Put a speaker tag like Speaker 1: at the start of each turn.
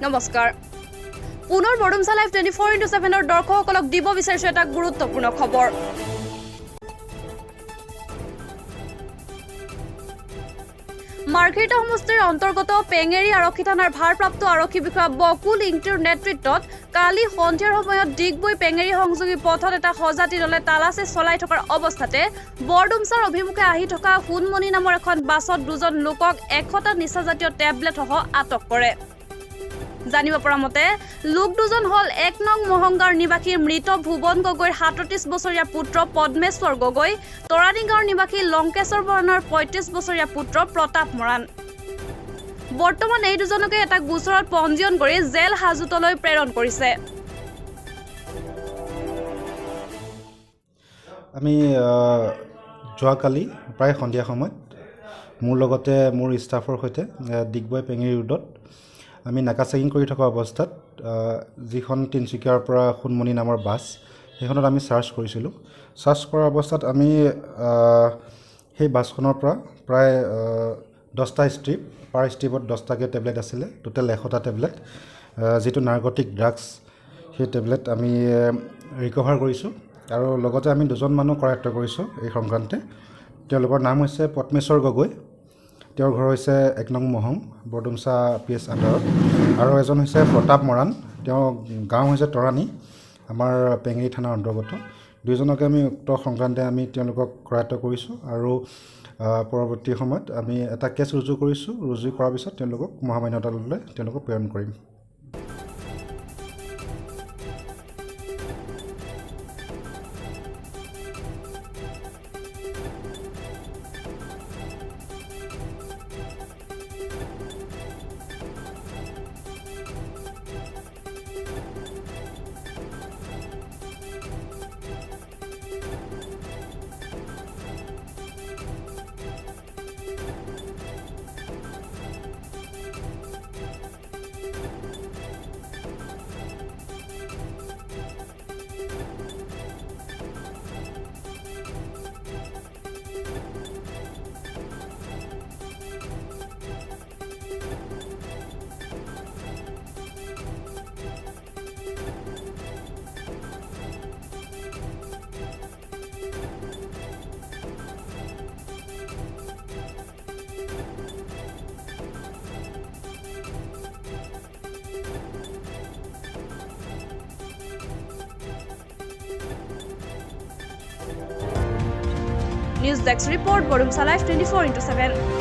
Speaker 1: নমস্কাৰ পুনৰ বৰডুমছা লাইভ 24/7 দৰ্শকসকলক দিব বিচাৰিছো এটা গুৰুত্বপূৰ্ণ খবৰ মাৰ্ঘেৰিটা সমষ্টিৰ অন্তৰ্গত পেঙেৰি আৰক্ষী থানাৰ ভাৰপ্ৰাপ্ত আৰক্ষী বিষয়া বকুল ইংটিৰ নেতৃত্বত কালি সন্ধিয়াৰ সময়ত ডিগবৈ পেঙেৰি সংযোগী পথত এটা সজাতি দলে তালাচী চলাই থকাৰ অৱস্থাতে বৰডুমছাৰ অভিমুখে আহি থকা সোণমণি নামৰ এখন বাছত দুজন লোকক 100টা নিচাজাতীয় টেবলেট সহ আটক কৰে জানিব পৰা মতে লোক দুজন হল 1 নং মহংগাৰ নিবাসী মৃত ভুৱন গগৈৰ 37 বছৰীয়া পুত্ৰ পদ্মেশ্বৰ গগৈ তৰাণী গাঁৱৰ নিবাসী লংকেশ্বৰ বৰণৰ 35 বছৰীয়া পুত্ৰ প্ৰতাপ মৰাণ বৰ্তমান এই দুজনকে এটা গোচৰত পঞ্জীয়ন কৰি জেল হাজতলৈ প্ৰেৰণ কৰিছে
Speaker 2: আমি যোৱাকালি প্ৰায় সন্ধিয়া সময়ত মোৰ লগতে মোৰ ষ্টাফৰ সৈতে ডিগবৈ পেঙেৰি ৰোডত আমি নাকা চেকিং কৰি থকা অৱস্থাত যিখন তিনিচুকীয়াৰ পৰা সোণমণি নামৰ বাছ সেইখনত আমি চাৰ্চ কৰিছিলোঁ চাৰ্চ কৰা অৱস্থাত আমি সেই বাছখনৰ পৰা প্ৰায় 10টা ষ্ট্ৰিপ পাৰ ষ্ট্ৰিপত 10টাকৈ টেবলেট আছিলে টোটেল 100টা টেবলেট যিটো নাৰ্কটিক ড্ৰাগছ সেই টেবলেট আমি ৰিকভাৰ কৰিছোঁ আৰু লগতে আমি দুজন মানুহ কৰায়ত্ব কৰিছোঁ এই সংক্ৰান্তে তেওঁলোকৰ নাম হৈছে পদ্মেশ্বৰ গগৈ তেওঁৰ ঘৰ হৈছে 1 নং মহং বৰডুমছা PS আণ্ডাৰত আৰু এজন হৈছে প্ৰতাপ মৰাণ তেওঁৰ গাঁও হৈছে তৰাণী আমাৰ পেঙেৰি থানাৰ অন্তৰ্গত দুইজনকে আমি উক্ত সংক্ৰান্তে আমি তেওঁলোকক কৰায়ত্ব কৰিছোঁ আৰু পৰৱৰ্তী সময়ত আমি এটা কেছ ৰুজু কৰিছোঁ ৰুজু কৰাৰ পিছত তেওঁলোকক মহামান্য আদালতলৈ তেওঁলোকক প্ৰেৰণ কৰিম
Speaker 1: news desk report Bordumsa live 24/7